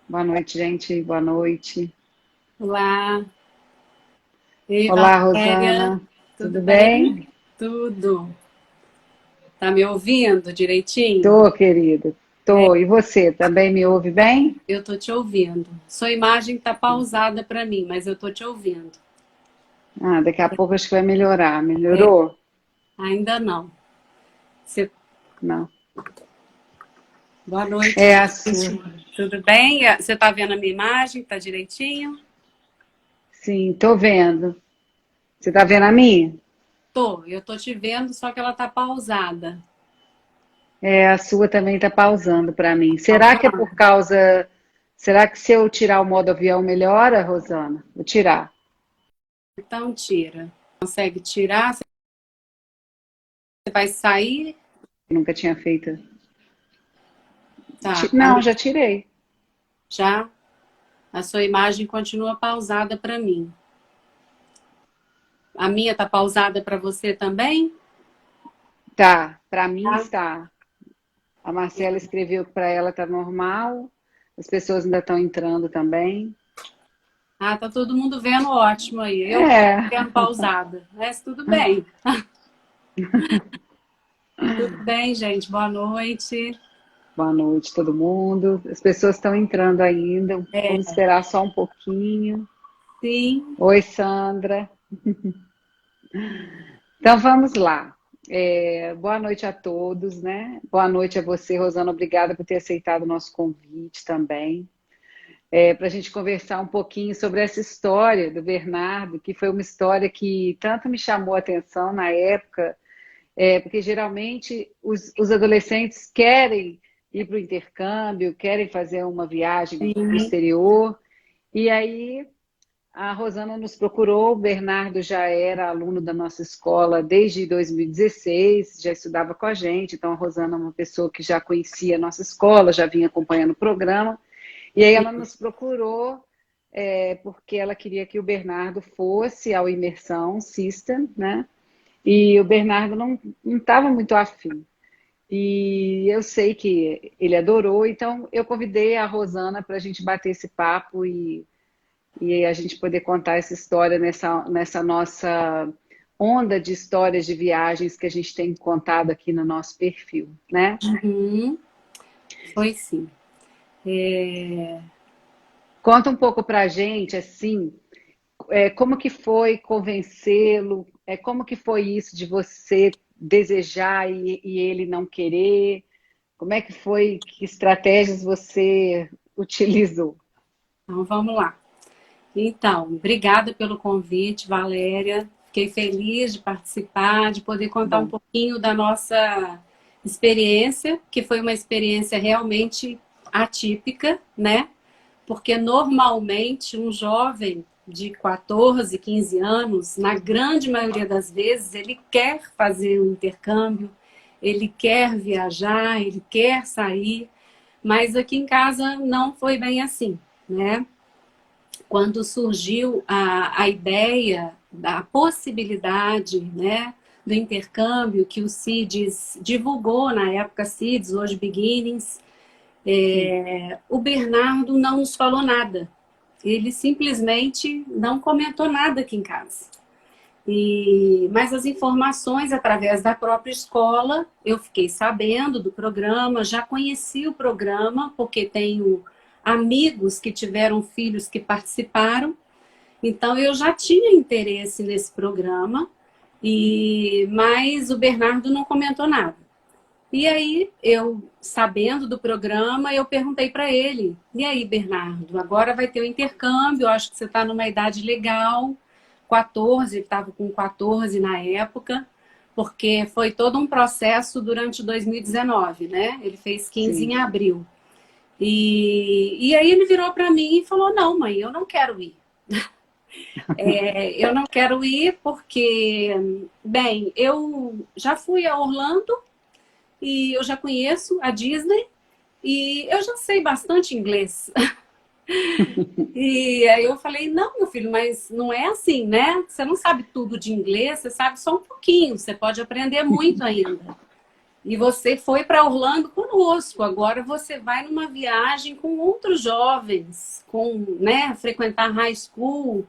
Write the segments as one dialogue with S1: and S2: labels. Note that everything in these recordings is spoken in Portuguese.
S1: Boa noite, gente. Boa noite.
S2: Olá, ei
S1: Olá,
S2: Valéria,
S1: Rosana.
S2: tudo
S1: Tudo
S2: bem?
S1: bem?
S2: Tudo. Tá me ouvindo direitinho?
S1: Tô, querida. Tô. E você, também me ouve bem?
S2: Eu tô te ouvindo. Sua imagem tá pausada para mim, mas eu tô te ouvindo.
S1: Ah, daqui a pouco acho que vai melhorar. Melhorou?
S2: Ainda não. Você-
S1: Não.
S2: Boa noite,
S1: É a sua.
S2: gente. Tudo bem? Você tá vendo a minha imagem? Tá direitinho?
S1: Sim, tô vendo. Você tá vendo a minha?
S2: Eu tô te vendo, só que ela tá pausada.
S1: É, a sua também tá pausando para mim. Será que é
S2: Pausada.
S1: por causa. Será que se eu tirar o modo avião melhora, Rosana? Vou tirar.
S2: Então tira. Consegue tirar? Você vai sair?
S1: Nunca tinha feito.
S2: Tá.
S1: Não, já tirei.
S2: Já a sua imagem continua pausada para mim. A minha tá pausada para você também?
S1: Tá, para mim
S2: Tá.
S1: está. A Marcela escreveu que para ela tá normal, as pessoas ainda estão entrando também.
S2: Ah, tá todo mundo vendo ótimo aí. Eu que tô
S1: É,
S2: vendo pausada. Mas tudo bem. Tudo bem, gente. Boa noite.
S1: boa noite todo mundo. As pessoas estão entrando ainda. Vamos esperar só um pouquinho.
S2: Sim.
S1: Oi, Sandra. Então vamos lá. Boa noite a todos, né? Boa noite a você, Rosana. Obrigada por ter aceitado o nosso convite também. Para a gente conversar um pouquinho sobre essa história do Bernardo, que foi uma história que tanto me chamou a atenção na época. Porque geralmente os adolescentes querem ir para o intercâmbio, querem fazer uma viagem para o
S2: Sim.
S1: exterior, e aí a Rosana nos procurou. O Bernardo já era aluno da nossa escola desde 2016, já estudava com a gente, então a Rosana é uma pessoa que já conhecia a nossa escola, já vinha acompanhando o programa, e aí ela nos procurou porque ela queria que o Bernardo fosse ao Imersão System, né? E o Bernardo não estava muito afim. E eu sei que ele adorou, então eu convidei a Rosana para a gente bater esse papo e a gente poder contar essa história nessa nossa onda de histórias de viagens que a gente tem contado aqui no nosso perfil, né?
S2: Uhum. Foi sim.
S1: Conta um pouco para a gente, assim, como que foi convencê-lo, como que foi isso de você desejar e ele não querer. Como é que foi? Que estratégias você utilizou?
S2: Então vamos lá. Então, obrigada pelo convite, Valéria. Fiquei feliz de participar, de poder contar um
S1: Bom,
S2: pouquinho da nossa experiência, que foi uma experiência realmente atípica, né? Porque normalmente um jovem de 14, 15 anos, na grande maioria das vezes, ele quer fazer um intercâmbio, ele quer viajar, ele quer sair, mas aqui em casa não foi bem assim, né? Quando surgiu a ideia da possibilidade, né, do intercâmbio que o CIDS divulgou na época, CIDS, hoje Beginnings,
S1: sim,
S2: o Bernardo não nos falou nada. Ele simplesmente não comentou nada aqui em casa. Mas as informações através da própria escola, eu fiquei sabendo do programa, já conheci o programa, porque tenho amigos que tiveram filhos que participaram, então eu já tinha interesse nesse programa, mas o Bernardo não comentou nada. E aí, eu, sabendo do programa, eu perguntei para ele: e aí, Bernardo, agora vai ter o intercâmbio, eu acho que você está numa idade legal, 14, ele estava com 14 na época, porque foi todo um processo durante 2019, né? Ele fez 15 em
S1: sim.
S2: abril. E aí ele virou para mim e falou: não, mãe, eu não quero ir. Eu não quero ir porque, bem, eu já fui a Orlando e eu já conheço a Disney e eu já sei bastante inglês. E aí eu falei, não, meu filho, mas não é assim, né? Você não sabe tudo de inglês, você sabe só um pouquinho, você pode aprender muito ainda. E você foi para Orlando conosco. Agora você vai numa viagem com outros jovens, com, né, frequentar high school,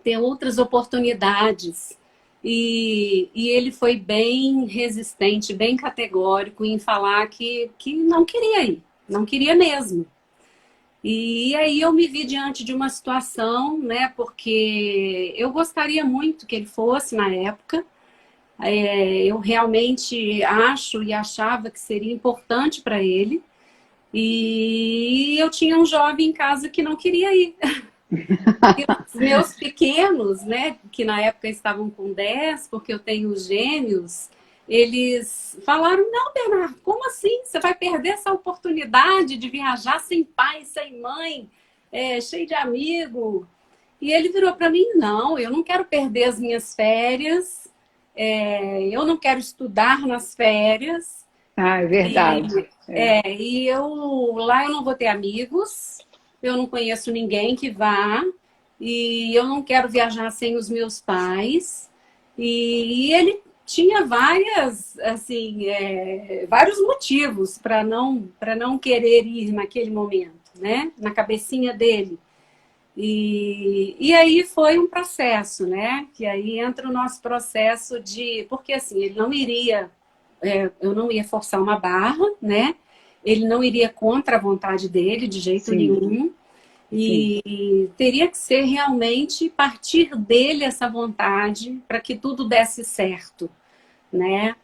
S2: ter outras oportunidades. E ele foi bem resistente, bem categórico em falar que não queria ir, não queria mesmo. E aí eu me vi diante de uma situação, né, porque eu gostaria muito que ele fosse na época. Eu realmente acho e achava que seria importante para ele. E eu tinha um jovem em casa que não queria ir. E os meus pequenos, né, que na época estavam com 10, porque eu tenho gêmeos, eles falaram: não, Bernardo, como assim? Você vai perder essa oportunidade de viajar sem pai, sem mãe, cheio de amigo. E ele virou para mim: não, eu não quero perder as minhas férias, eu não quero estudar nas férias.
S1: Ah, é verdade.
S2: E lá eu não vou ter amigos, eu não conheço ninguém que vá, e eu não quero viajar sem os meus pais. E ele tinha vários motivos para não querer ir naquele momento, né? Na cabecinha dele. E aí foi um processo, né? Que aí entra o nosso processo porque assim, ele não iria, eu não ia forçar uma barra, né? Ele não iria contra a vontade dele de jeito
S1: Sim,
S2: nenhum.
S1: sim.
S2: E teria que ser realmente partir dele essa vontade para que tudo desse certo, né?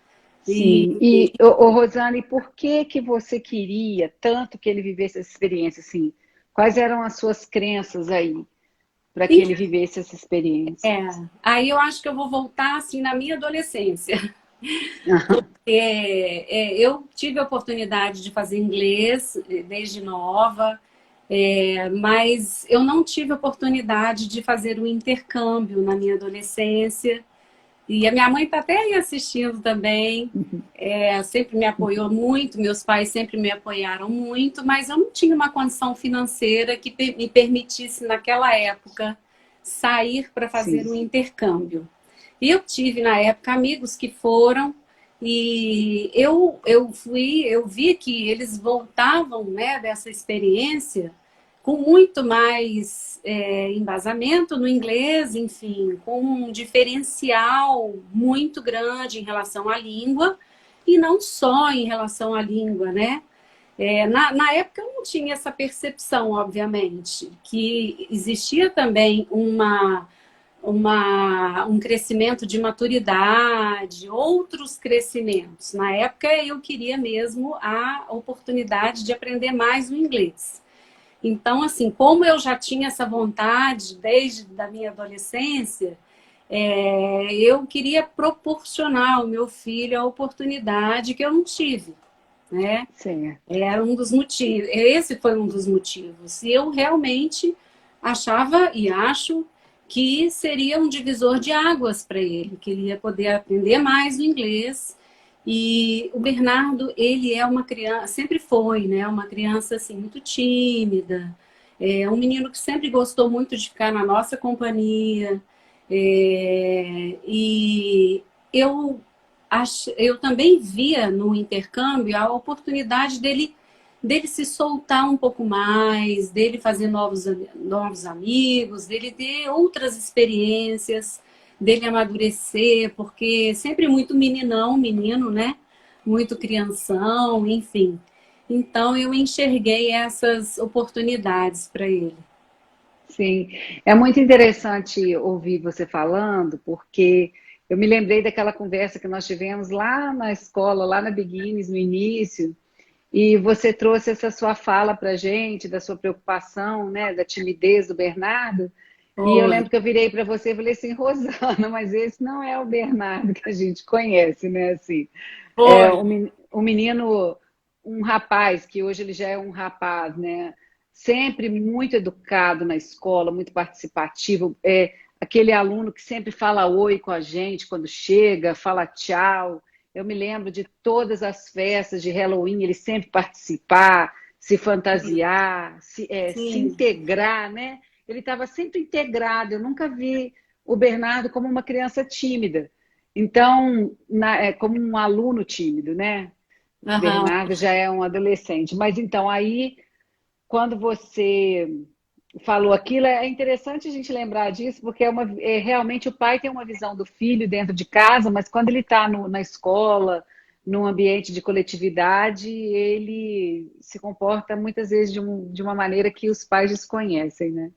S1: Sim. E, Rosane, por que que você queria tanto que ele vivesse essa experiência assim? Quais eram as suas crenças aí para que ele vivesse essa experiência?
S2: Aí eu acho que eu vou voltar assim na minha adolescência. Eu tive a oportunidade de fazer inglês desde nova, mas eu não tive a oportunidade de fazer um intercâmbio na minha adolescência. E a minha mãe está até aí assistindo também. Sempre me apoiou muito, meus pais sempre me apoiaram muito, mas eu não tinha uma condição financeira que me permitisse, naquela época, sair para fazer
S1: Sim,
S2: um intercâmbio. E eu tive, na época, amigos que foram, e eu vi que eles voltavam, né, dessa experiência com muito mais embasamento no inglês, enfim, com um diferencial muito grande em relação à língua, e não só em relação à língua, né? Na época eu não tinha essa percepção, obviamente, que existia também um crescimento de maturidade, outros crescimentos. Na época eu queria mesmo a oportunidade de aprender mais o inglês. Então, assim, como eu já tinha essa vontade desde da minha adolescência, eu queria proporcionar ao meu filho a oportunidade que eu não tive, né?
S1: certo.
S2: Era um dos motivos, esse foi um dos motivos. E eu realmente achava e acho que seria um divisor de águas para ele, que ele ia poder aprender mais o inglês. E o Bernardo, ele é uma criança, sempre foi, né? Uma criança assim muito tímida, um menino que sempre gostou muito de ficar na nossa companhia. E eu também via no intercâmbio a oportunidade dele se soltar um pouco mais, dele fazer novos amigos, dele ter outras experiências, dele amadurecer, porque sempre muito menino, né? Muito crianção, enfim. Então eu enxerguei essas oportunidades para ele.
S1: Sim, é muito interessante ouvir você falando, porque eu me lembrei daquela conversa que nós tivemos lá na escola, lá na Beginnings, no início, e você trouxe essa sua fala para a gente, da sua preocupação, né, da timidez do Bernardo, e eu
S2: Foi,
S1: lembro que eu virei para você e falei assim: Rosana, mas esse não é o Bernardo que a gente conhece, né, assim,
S2: foi.
S1: um menino, um rapaz, que hoje ele já é um rapaz, né? Sempre muito educado na escola, muito participativo. Aquele aluno que sempre fala oi com a gente quando chega, fala tchau. Eu me lembro de todas as festas de Halloween, ele sempre participar, se fantasiar, se
S2: Sim.
S1: integrar, né? Ele estava sempre integrado. Eu nunca vi o Bernardo como uma criança tímida. Então, é como um aluno tímido, né?
S2: Aham.
S1: Bernardo já é um adolescente. Mas então, aí, quando você falou aquilo, é interessante a gente lembrar disso, porque realmente o pai tem uma visão do filho dentro de casa, mas quando ele está na escola, num ambiente de coletividade, ele se comporta muitas vezes de uma maneira que os pais desconhecem, né?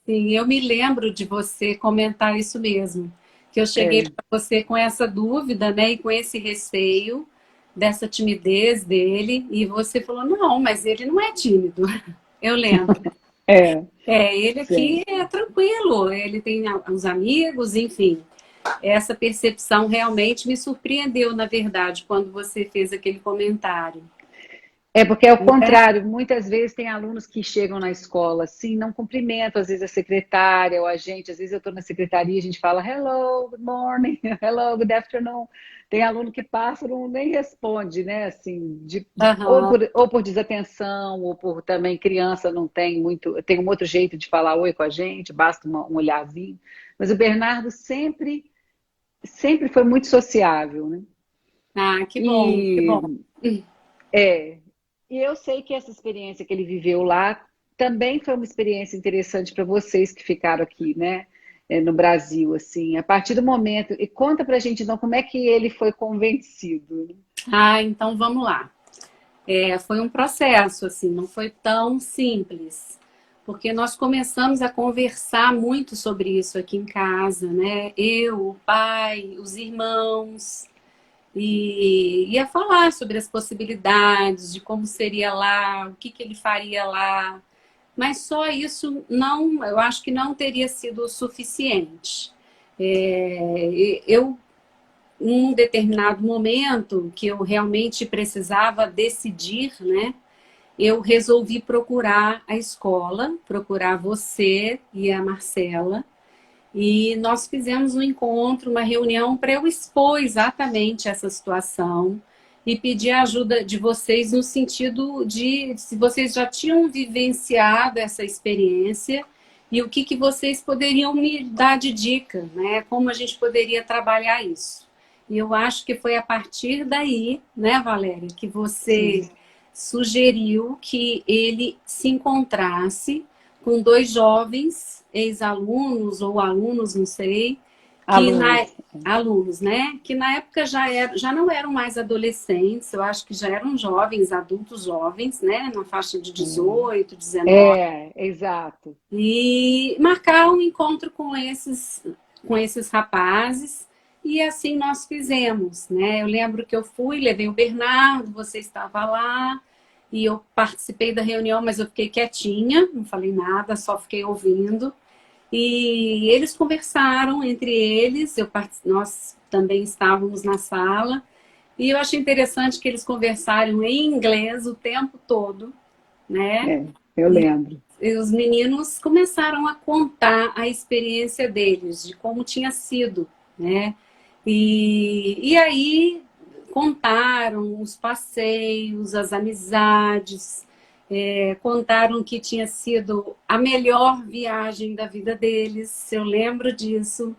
S2: Sim, eu me lembro de você comentar isso mesmo, que eu cheguei
S1: É,
S2: para você com essa dúvida, né, e com esse receio dessa timidez dele, e você falou, não, mas ele não é tímido. Eu lembro.
S1: é,
S2: Ele aqui
S1: sim.
S2: é tranquilo, ele tem os amigos, enfim. Essa percepção realmente me surpreendeu, na verdade, quando você fez aquele comentário.
S1: É porque é o
S2: Né?
S1: contrário, muitas vezes tem alunos que chegam na escola assim, não cumprimentam, às vezes a secretária ou a gente, às vezes eu estou na secretaria e a gente fala hello, good morning, hello, good afternoon. Tem aluno que passa, não nem responde, né? Assim,
S2: Aham.
S1: ou por desatenção, ou por também criança não tem muito, tem um outro jeito de falar oi com a gente, basta um olharzinho. Mas o Bernardo sempre foi muito sociável, né?
S2: Ah, que bom, que bom.
S1: E é, e eu sei que essa experiência que ele viveu lá também foi uma experiência interessante para vocês que ficaram aqui, né? No Brasil, assim, a partir do momento. E conta pra gente, então, como é que ele foi convencido, né?
S2: Ah, então vamos lá. Foi um processo, assim, não foi tão simples, porque nós começamos a conversar muito sobre isso aqui em casa, né? Eu, o pai, os irmãos, e ia falar sobre as possibilidades, de como seria lá, o que que ele faria lá, mas só isso não, eu acho que não teria sido o suficiente. Eu num determinado momento que eu realmente precisava decidir, né? Eu resolvi procurar a escola, procurar você e a Marcela, e nós fizemos um encontro, uma reunião para eu expor exatamente essa situação e pedir a ajuda de vocês no sentido de se vocês já tinham vivenciado essa experiência e o que, que vocês poderiam me dar de dica, né? Como a gente poderia trabalhar isso. E eu acho que foi a partir daí, né, Valéria, que você
S1: Sim,
S2: sugeriu que ele se encontrasse com dois jovens ex-alunos ou alunos, não sei, que na
S1: alunos.
S2: alunos, né, que na época já não eram mais adolescentes, eu acho que já eram jovens, adultos jovens, né, na faixa de 18, 19,
S1: Exato.
S2: e marcar um encontro com esses rapazes. E assim nós fizemos, né? Eu lembro que eu fui, levei o Bernardo, você estava lá, e eu participei da reunião, mas eu fiquei quietinha, não falei nada, só fiquei ouvindo. E eles conversaram entre eles, nós também estávamos na sala, e eu achei interessante que eles conversaram em inglês o tempo todo, né?
S1: É, eu lembro.
S2: E os meninos começaram a contar a experiência deles, de como tinha sido, né? E aí contaram os passeios, as amizades, contaram que tinha sido a melhor viagem da vida deles, eu lembro disso,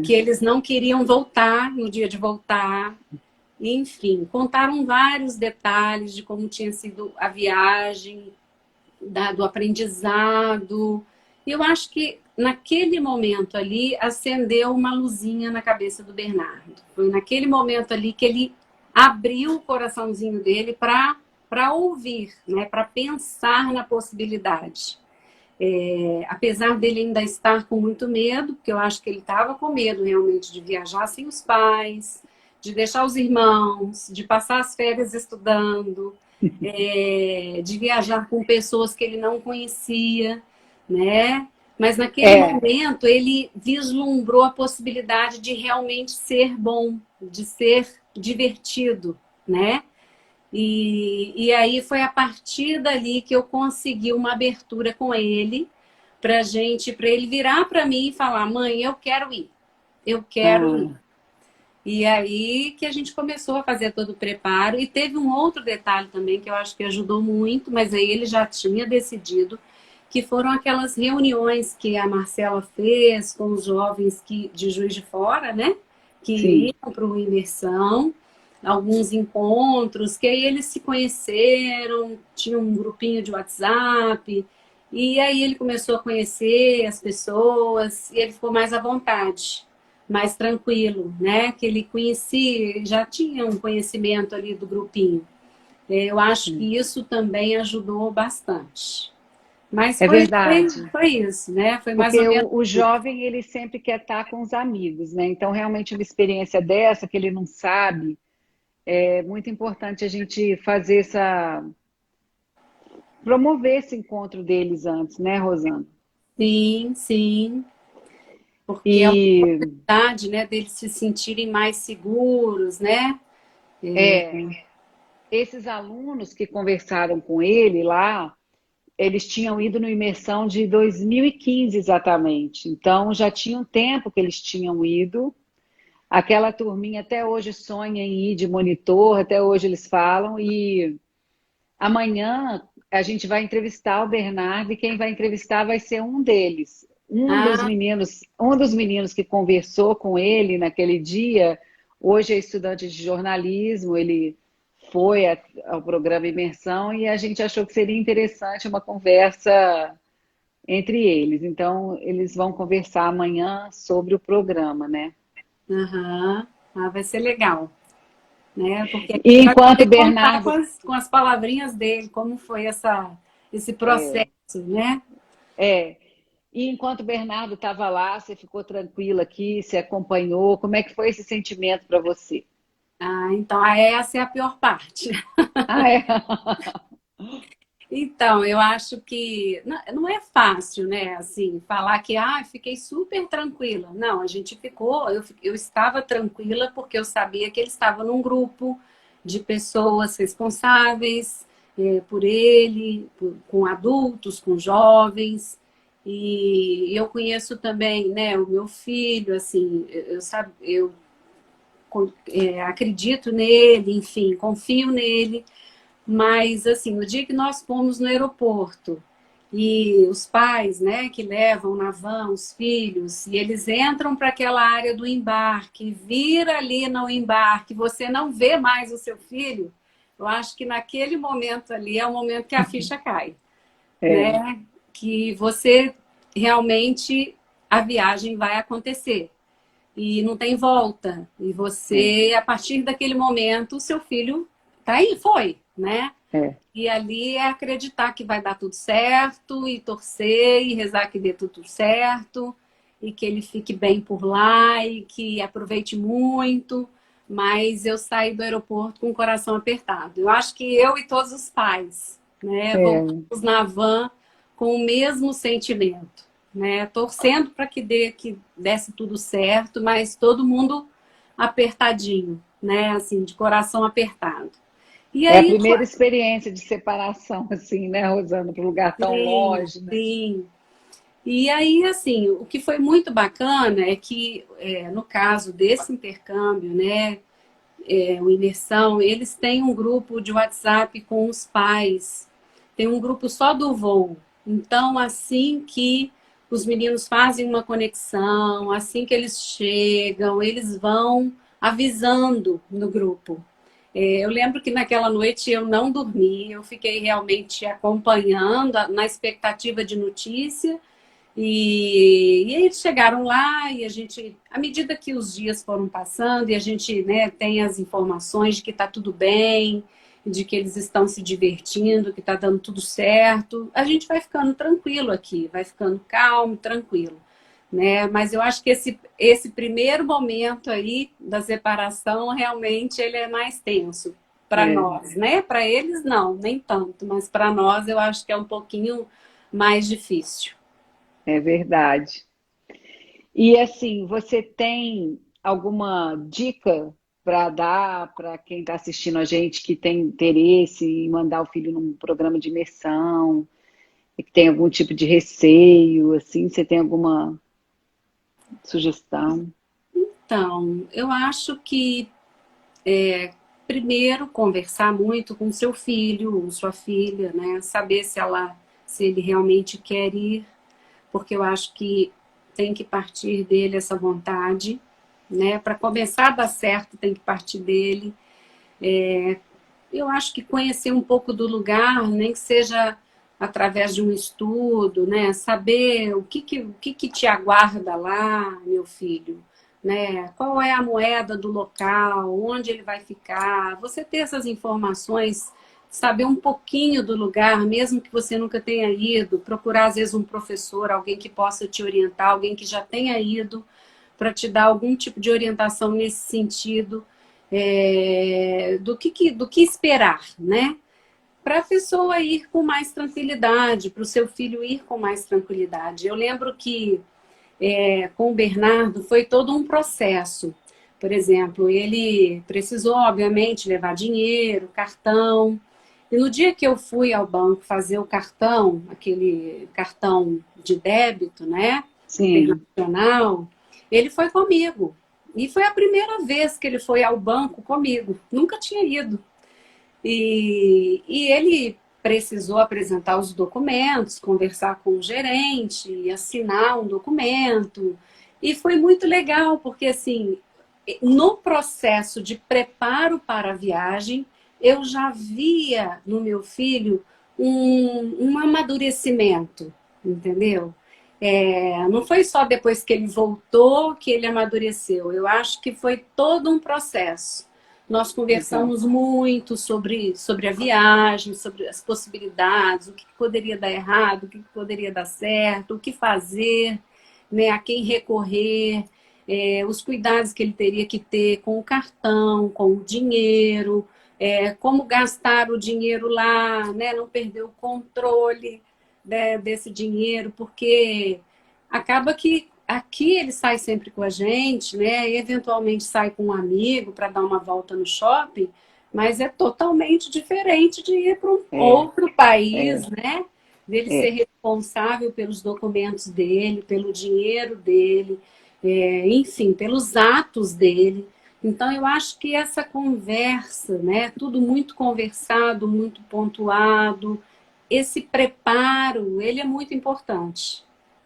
S2: que
S1: É.
S2: eles não queriam voltar no dia de voltar, enfim, contaram vários detalhes de como tinha sido a viagem, do aprendizado. E eu acho que naquele momento ali acendeu uma luzinha na cabeça do Bernardo. Foi naquele momento ali que ele abriu o coraçãozinho dele para ouvir, né, para pensar na possibilidade. Apesar dele ainda estar com muito medo, porque eu acho que ele estava com medo realmente de viajar sem os pais, de deixar os irmãos, de passar as férias estudando, de viajar com pessoas que ele não conhecia, né? Mas naquele
S1: É,
S2: momento ele vislumbrou a possibilidade de realmente ser bom, de ser divertido, né? E aí foi a partir dali que eu consegui uma abertura com ele para ele virar para mim e falar, mãe, eu quero ir.
S1: ah,
S2: E aí que a gente começou a fazer todo o preparo. E teve um outro detalhe também que eu acho que ajudou muito, mas aí ele já tinha decidido, que foram aquelas reuniões que a Marcela fez com os jovens de Juiz de Fora, né? que
S1: sim.
S2: iam para uma imersão, alguns encontros, que aí eles se conheceram, tinha um grupinho de WhatsApp, e aí ele começou a conhecer as pessoas, e ele ficou mais à vontade, mais tranquilo, né? Que ele conhecia, já tinha um conhecimento ali do grupinho. Eu acho que isso também ajudou bastante. Mas
S1: É verdade.
S2: foi isso, né? Foi mais ou
S1: Porque
S2: menos.
S1: o jovem, ele sempre quer estar com os amigos, né? Então, realmente, uma experiência dessa, que ele não sabe, é muito importante a gente fazer promover esse encontro deles antes, né, Rosana?
S2: Sim, sim, porque é uma
S1: E
S2: oportunidade, né, deles se sentirem mais seguros, né?
S1: é, esses alunos que conversaram com ele lá, eles tinham ido no imersão de 2015 exatamente. Então, já tinha um tempo que eles tinham ido. Aquela turminha até hoje sonha em ir de monitor, até hoje eles falam, e amanhã a gente vai entrevistar o Bernardo e quem vai entrevistar vai ser um deles.
S2: Ah,
S1: Um dos meninos que conversou com ele naquele dia, hoje é estudante de jornalismo, ele foi ao programa Imersão e a gente achou que seria interessante uma conversa entre eles. Então, eles vão conversar amanhã sobre o programa, né?
S2: aham. Ah, vai ser legal, né? Porque aí
S1: E
S2: ele vai
S1: enquanto
S2: poder
S1: o
S2: contar
S1: Bernardo
S2: com as palavrinhas dele, como foi esse
S1: é,
S2: processo, né?
S1: é, e enquanto o Bernardo estava lá, você ficou tranquila aqui, você acompanhou, como é que foi esse sentimento para você?
S2: Ah, então, essa é a pior parte.
S1: Ah, é?
S2: Então, eu acho que não é fácil, né? Assim, falar que fiquei super tranquila. Não, a gente ficou, eu estava tranquila porque eu sabia que ele estava num grupo de pessoas responsáveis por ele, com adultos, com jovens. E eu conheço também, né, o meu filho, assim, acredito nele, enfim, confio nele. Mas, assim, no dia que nós fomos no aeroporto e os pais, né, que levam na van os filhos, e eles entram para aquela área do embarque, vira ali no embarque, você não vê mais o seu filho, eu acho que naquele momento ali é o momento que a ficha cai,
S1: É,
S2: né? Que você realmente a viagem vai acontecer e não tem volta. E
S1: é,
S2: você, a partir daquele momento, o seu filho tá aí, foi, né?
S1: é.
S2: E ali é acreditar que vai dar tudo certo, e torcer, e rezar que dê tudo certo, e que ele fique bem por lá, e que aproveite muito. Mas eu saí do aeroporto com o coração apertado. Eu acho que eu e todos os pais, né,
S1: É.
S2: voltamos na van com o mesmo sentimento, né, torcendo para que desse tudo certo, mas todo mundo apertadinho, né, assim, de coração apertado. E
S1: É a
S2: aí,
S1: primeira experiência de separação, assim, né, Rosana, para um lugar tão
S2: sim,
S1: longe, né?
S2: sim. E aí, assim, o que foi muito bacana é que, no caso desse intercâmbio, né, o Imersão, eles têm um grupo de WhatsApp com os pais, tem um grupo só do voo. Então, assim que os meninos fazem uma conexão, assim que eles chegam, eles vão avisando no grupo. Eu lembro que naquela noite eu não dormi, eu fiquei realmente acompanhando, na expectativa de notícia. E aí eles chegaram lá e a gente, à medida que os dias foram passando e a gente, né, tem as informações de que está tudo bem, de que eles estão se divertindo, que está dando tudo certo, a gente vai ficando tranquilo aqui, vai ficando calmo, tranquilo, né? Mas eu acho que esse primeiro momento aí da separação realmente ele é mais tenso para
S1: É,
S2: nós, né? Para eles não, nem tanto, mas para nós eu acho que é um pouquinho mais difícil.
S1: é verdade. E assim, você tem alguma dica para dar para quem está assistindo a gente que tem interesse em mandar o filho num programa de imersão, e que tem algum tipo de receio, assim, você tem alguma sugestão?
S2: Então, eu acho que primeiro conversar muito com seu filho ou sua filha, né? Saber se ele realmente quer ir, porque eu acho que tem que partir dele essa vontade, né? Para começar a dar certo tem que partir dele. Eu acho que conhecer um pouco do lugar, nem que seja através de um estudo, né? Saber o que te aguarda lá, meu filho, né? Qual é a moeda do local, onde ele vai ficar. Você ter essas informações, saber um pouquinho do lugar, mesmo que você nunca tenha ido, procurar às vezes um professor, alguém que possa te orientar, alguém que já tenha ido, para te dar algum tipo de orientação nesse sentido, do que esperar, né? Para a pessoa ir com mais tranquilidade, para o seu filho ir com mais tranquilidade. Eu lembro que com o Bernardo foi todo um processo. Por exemplo, ele precisou, obviamente, levar dinheiro, cartão. E no dia que eu fui ao banco fazer o cartão, aquele cartão de débito, né,
S1: Sim.
S2: internacional, ele foi comigo. E foi a primeira vez que ele foi ao banco comigo. Nunca tinha ido. E ele precisou apresentar os documentos, conversar com o gerente, assinar um documento. E foi muito legal, porque assim, no processo de preparo para a viagem, eu já via no meu filho um amadurecimento, entendeu? Não foi só depois que ele voltou que ele amadureceu. Eu acho que foi todo um processo. Nós
S1: Legal.
S2: conversamos muito sobre a viagem, sobre as possibilidades, o que poderia dar errado, o que poderia dar certo, o que fazer, né, a quem recorrer, os cuidados que ele teria que ter com o cartão, com o dinheiro, como gastar o dinheiro lá, né, não perder o controle, né, desse dinheiro, porque acaba que aqui ele sai sempre com a gente, né? E eventualmente sai com um amigo para dar uma volta no shopping, mas é totalmente diferente de ir para um
S1: É,
S2: outro país,
S1: é,
S2: né? Dele ser
S1: é.
S2: responsável pelos documentos dele, pelo dinheiro dele, enfim, pelos atos dele. Então, eu acho que essa conversa, né? Tudo muito conversado, muito pontuado, esse preparo, ele é muito importante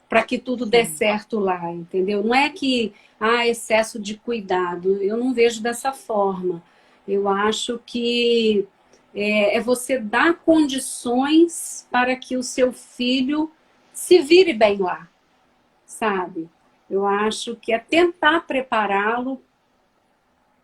S2: para que tudo dê
S1: Sim.
S2: certo lá, entendeu? Não é que há excesso de cuidado, eu não vejo dessa forma. Eu acho que é você dar condições para que o seu filho se vire bem lá, sabe? Eu acho que é tentar prepará-lo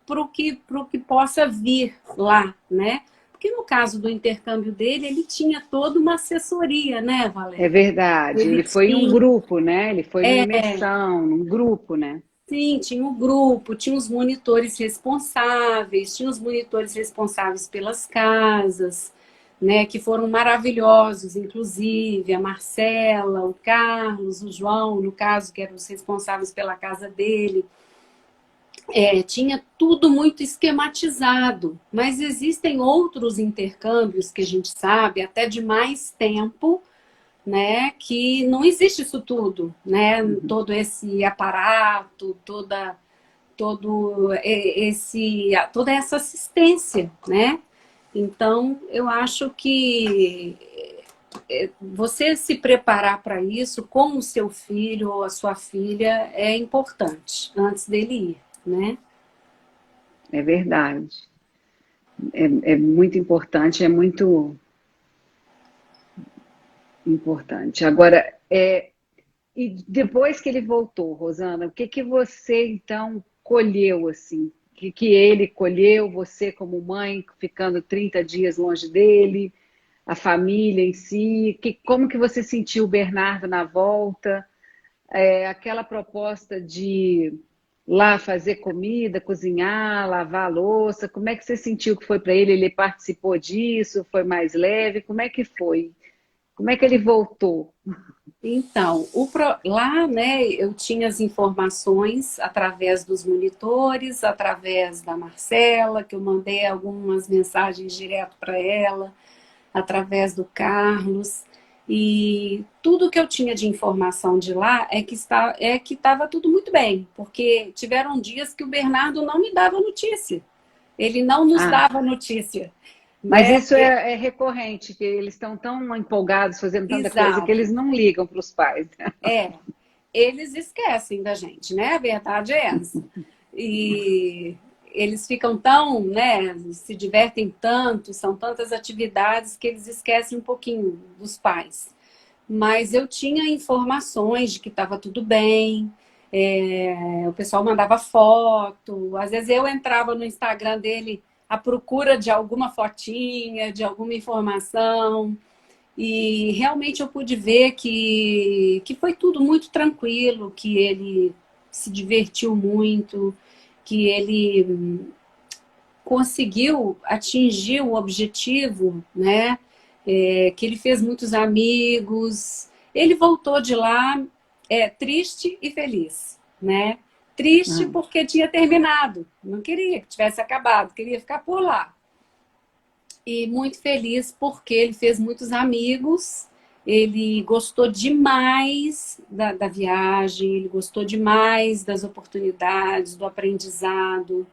S2: para o que possa vir lá, né? Porque no caso do intercâmbio dele, ele tinha toda uma assessoria, né,
S1: É
S2: Valéria?
S1: verdade.
S2: Ele
S1: Ele foi em um
S2: tinha,
S1: grupo, né? Ele foi numa imersão, num grupo, né?
S2: sim, tinha um grupo, tinha os monitores responsáveis pelas casas, né, que foram maravilhosos, inclusive a Marcela, o Carlos, o João, no caso, que eram os responsáveis pela casa dele. Tinha tudo muito esquematizado, mas existem outros intercâmbios que a gente sabe, até de mais tempo, né, que não existe isso tudo, né,
S1: Uhum.
S2: todo esse aparato, toda essa assistência, né? Então, eu acho que você se preparar para isso com o seu filho ou a sua filha é importante antes dele ir, né?
S1: É verdade. É muito importante, é muito importante. Agora, e depois que ele voltou, Rosana, o que que você então colheu assim? O que que ele colheu, você como mãe, ficando 30 dias longe dele, a família em si, como que você sentiu o Bernardo na volta? Aquela proposta de lá fazer comida, cozinhar, lavar a louça, como é que você sentiu que foi para ele? Ele participou disso? Foi mais leve? Como é que foi? Como é que ele voltou?
S2: Então, lá, né, eu tinha as informações através dos monitores, através da Marcela, que eu mandei algumas mensagens direto para ela, através do Carlos. E tudo que eu tinha de informação de lá é que estava tudo muito bem, porque tiveram dias que o Bernardo não me dava notícia. Ele não nos
S1: Ah,
S2: dava notícia,
S1: mas
S2: né?
S1: isso é recorrente, que eles estão tão empolgados fazendo tanta coisa que
S2: Exato.
S1: eles não ligam para os pais.
S2: É, eles esquecem da gente, né? A verdade é essa. e eles ficam tão, né, se divertem tanto, são tantas atividades que eles esquecem um pouquinho dos pais. Mas eu tinha informações de que estava tudo bem, o pessoal mandava foto, às vezes eu entrava no Instagram dele à procura de alguma fotinha, de alguma informação, e realmente eu pude ver que foi tudo muito tranquilo, que ele se divertiu muito, que ele conseguiu atingir o objetivo, né? Que ele fez muitos amigos. Ele voltou de lá triste e feliz, né? Triste
S1: Ah,
S2: porque tinha terminado, não queria que tivesse acabado, queria ficar por lá. E muito feliz porque ele fez muitos amigos, ele gostou demais da viagem, ele gostou demais das oportunidades, do aprendizado.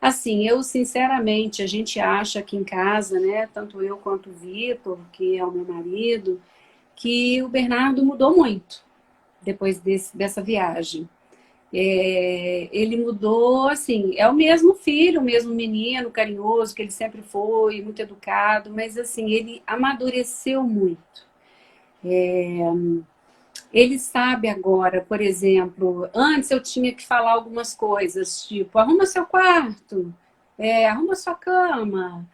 S2: Assim, eu sinceramente, a gente acha aqui em casa, né, tanto eu quanto o Vitor, que é o meu marido, que o Bernardo mudou muito depois dessa viagem. Ele mudou, assim, é o mesmo filho, o mesmo menino carinhoso que ele sempre foi, muito educado, mas assim, ele amadureceu muito. Ele sabe agora, por exemplo, antes eu tinha que falar algumas coisas, tipo, arruma seu quarto, arruma sua cama,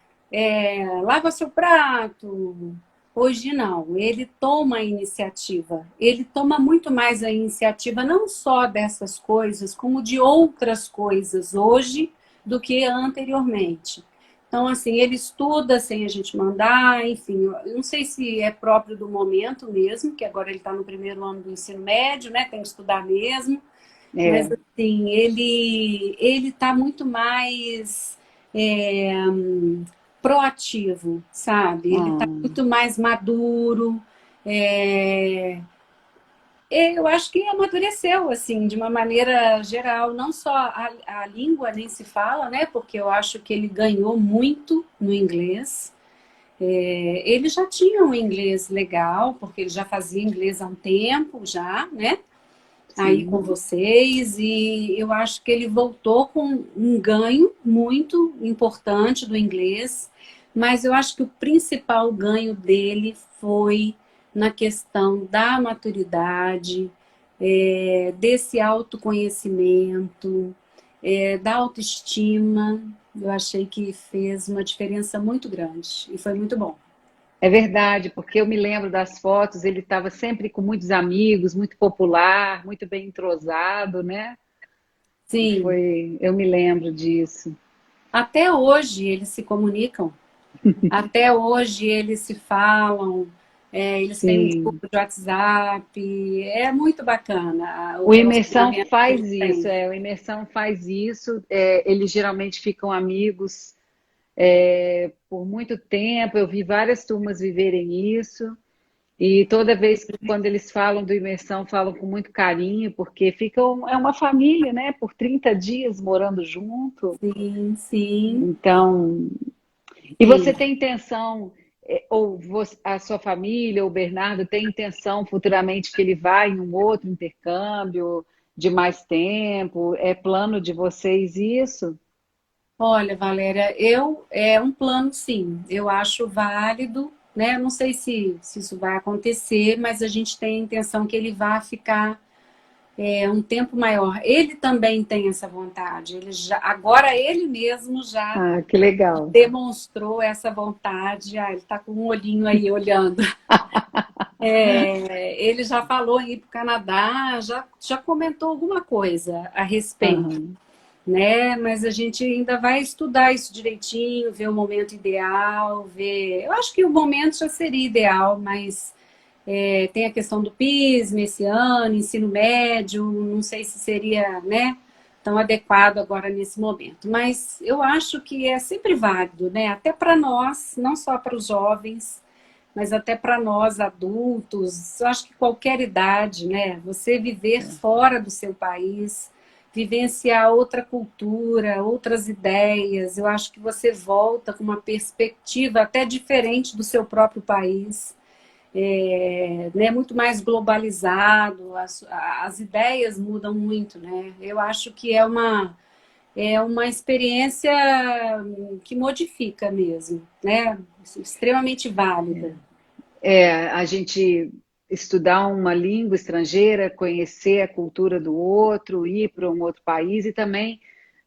S2: lava seu prato. Hoje não, ele toma a iniciativa. Ele toma muito mais a iniciativa, não só dessas coisas, como de outras coisas hoje do que anteriormente. Então, assim, ele estuda sem a gente mandar, enfim, eu não sei se é próprio do momento mesmo, que agora ele está no primeiro ano do ensino médio, né? Tem que estudar mesmo, mas
S1: é.
S2: assim, ele está muito mais é, proativo, sabe? Ele está
S1: Ah,
S2: muito mais maduro. é, eu acho que amadureceu, assim, de uma maneira geral, não só a língua nem se fala, né? Porque eu acho que ele ganhou muito no inglês. Ele já tinha um inglês legal, porque ele já fazia inglês há um tempo já, né? Aí com
S1: sim.
S2: vocês, e eu acho que ele voltou com um ganho muito importante do inglês, mas eu acho que o principal ganho dele foi na questão da maturidade, desse autoconhecimento, da autoestima. Eu achei que fez uma diferença muito grande e foi muito bom.
S1: É verdade, porque eu me lembro das fotos, ele estava sempre com muitos amigos, muito popular, muito bem entrosado, né?
S2: Sim,
S1: Eu me lembro disso.
S2: até hoje eles se comunicam. Até hoje eles se falam, eles têm um
S1: Sim.
S2: grupo de WhatsApp, é muito bacana o
S1: O Imersão
S2: relacionamento que
S1: faz
S2: eles
S1: isso,
S2: têm.
S1: o Imersão faz isso, eles geralmente ficam amigos por muito tempo, eu vi várias turmas viverem isso, e toda vez que quando eles falam do Imersão, falam com muito carinho, porque ficam, é uma família, né, por 30 dias morando junto,
S2: Sim, sim,
S1: então, e você
S2: sim.
S1: tem intenção, a sua família, o Bernardo, tem intenção futuramente que ele vá em um outro intercâmbio de mais tempo? É plano de vocês isso?
S2: Olha, Valéria, é um plano, sim. Eu acho válido, né? Eu não sei se isso vai acontecer, mas a gente tem a intenção que ele vá ficar um tempo maior. Ele também tem essa vontade. Agora ele mesmo já
S1: Ah, que legal.
S2: demonstrou essa vontade. Ah, ele está com um olhinho aí olhando. Ele já falou em ir para o Canadá, já comentou alguma coisa a respeito,
S1: Aham.
S2: né? Mas a gente ainda vai estudar isso direitinho, ver o momento ideal, ver. Eu acho que o momento já seria ideal, mas tem a questão do PISM esse ano, ensino médio, não sei se seria, né, tão adequado agora nesse momento. Mas eu acho que é sempre válido, né? Até para nós, não só para os jovens, mas até para nós adultos, eu acho que qualquer idade, né? Você viver fora do seu país, vivenciar outra cultura, outras ideias, eu acho que você volta com uma perspectiva até diferente do seu próprio país, né, muito mais globalizado, as ideias mudam muito, né? Eu acho que é é uma experiência que modifica mesmo, né? Extremamente válida.
S1: A gente estudar uma língua estrangeira, conhecer a cultura do outro, ir para um outro país e também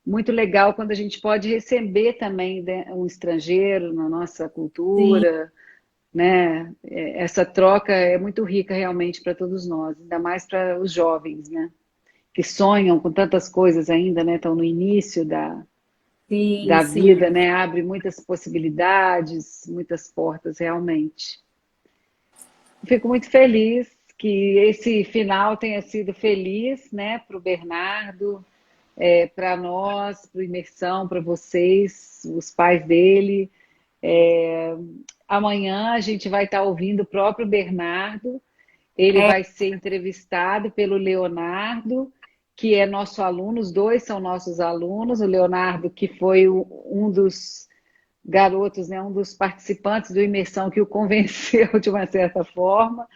S1: muito legal quando a gente pode receber também, né, um estrangeiro na nossa
S2: Sim,
S1: cultura, né? Essa troca é muito rica realmente para todos nós, ainda mais para os jovens, né? Que sonham com tantas coisas ainda, né? Estão no início
S2: sim,
S1: da vida,
S2: sim.
S1: né? Abre muitas possibilidades, muitas portas realmente. Fico muito feliz que esse final tenha sido feliz, né, para o Bernardo, para nós, para o Imersão, para vocês, os pais dele. É, amanhã a gente vai estar ouvindo o próprio Bernardo, ele
S2: É,
S1: vai ser entrevistado pelo Leonardo, que é nosso aluno, os dois são nossos alunos, o Leonardo, que foi um dos garotos, né, um dos participantes do Imersão que o convenceu de uma certa forma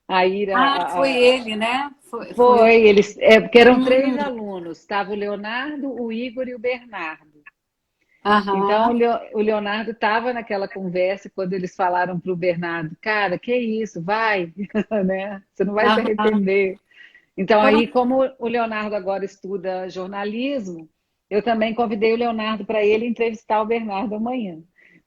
S1: a ir
S2: foi ele, né?
S1: foi, eles, porque eram três
S2: Hum,
S1: alunos, estava o Leonardo, o Igor e o Bernardo. Então,
S2: aham,
S1: o Leonardo estava naquela conversa quando eles falaram para o Bernardo, cara, que isso, vai, né? Você não vai se
S2: aham.
S1: arrepender. Então,
S2: Foram,
S1: aí, como o Leonardo agora estuda jornalismo, eu também convidei o Leonardo para ele entrevistar o Bernardo amanhã.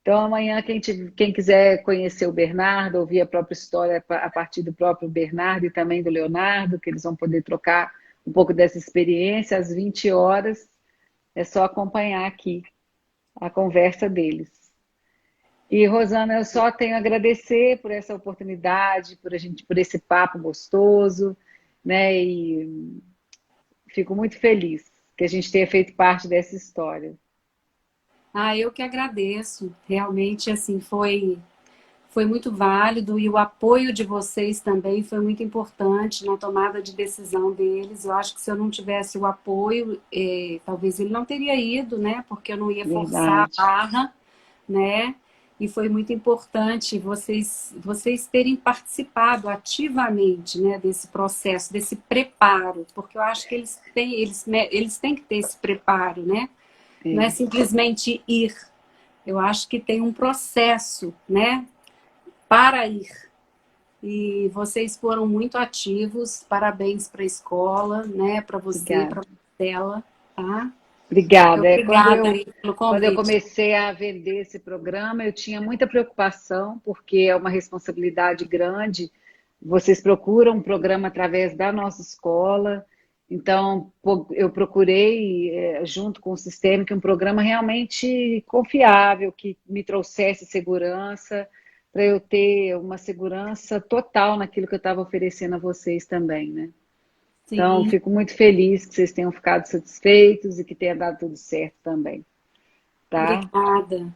S1: Então, amanhã, quem quiser conhecer o Bernardo, ouvir a própria história a partir do próprio Bernardo e também do Leonardo, que eles vão poder trocar um pouco dessa experiência, às 20 horas, é só acompanhar aqui a conversa deles. E, Rosana, eu só tenho a agradecer por essa oportunidade, por a gente, por esse papo gostoso, né? E fico muito feliz que a gente tenha feito parte dessa história.
S2: eu que agradeço. Realmente, assim, foi muito válido e o apoio de vocês também foi muito importante na tomada de decisão deles. Eu acho que se eu não tivesse o apoio, talvez ele não teria ido, né? Porque eu não ia forçar a
S1: Verdade.
S2: barra, né? E foi muito importante vocês terem participado ativamente, né, desse processo, desse preparo, porque eu acho que eles têm que ter esse preparo, né? Não é
S1: É,
S2: simplesmente ir. Eu acho que tem um processo, né, para ir. E vocês foram muito ativos. Parabéns para a escola, né, para você,
S1: obrigada.
S2: para a Stella, tá?
S1: Obrigada.
S2: Obrigada aí pelo
S1: Quando eu
S2: convite.
S1: comecei a vender esse programa, eu tinha muita preocupação, porque é uma responsabilidade grande. Vocês procuram um programa através da nossa escola, então eu procurei, junto com o sistema, que um programa realmente confiável, que me trouxesse segurança, para eu ter uma segurança total naquilo que eu estava oferecendo a vocês também, né? Então,
S2: Sim,
S1: fico muito feliz que vocês tenham ficado satisfeitos e que tenha dado tudo certo também, tá?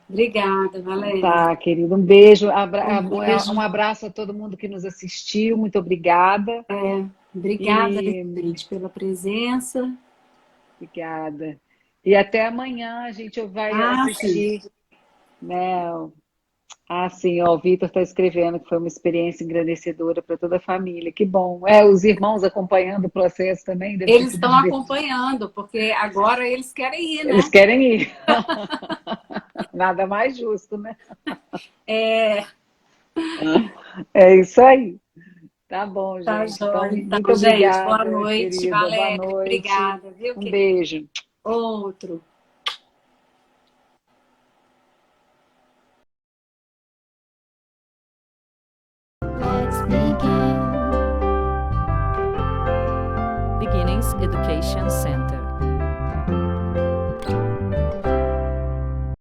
S2: obrigada, Valéria.
S1: Tá, querido. Um beijo,
S2: Um
S1: um
S2: beijo.
S1: abraço a todo mundo que nos assistiu. Muito obrigada.
S2: Obrigada,
S1: E
S2: gente, pela presença.
S1: obrigada. E até amanhã a gente vai
S2: Sim.
S1: assistir, né? Ah, sim, ó, o Vitor está escrevendo que foi uma experiência engrandecedora para toda a família. Que bom. Os irmãos acompanhando o processo também deve ter
S2: Eles
S1: sido
S2: estão
S1: divertido.
S2: acompanhando, porque agora eles querem ir,
S1: Eles
S2: né?
S1: querem ir. Nada mais justo, né?
S2: É,
S1: É isso aí. Tá bom,
S2: tá
S1: gente. Então,
S2: joia.
S1: muito
S2: Então, gente, boa
S1: obrigada,
S2: noite,
S1: querida. Boa
S2: Valéria.
S1: noite.
S2: Obrigada, viu,
S1: Um
S2: querido?
S1: beijo.
S2: Outro.
S3: Let's begin. Beginnings Education Center.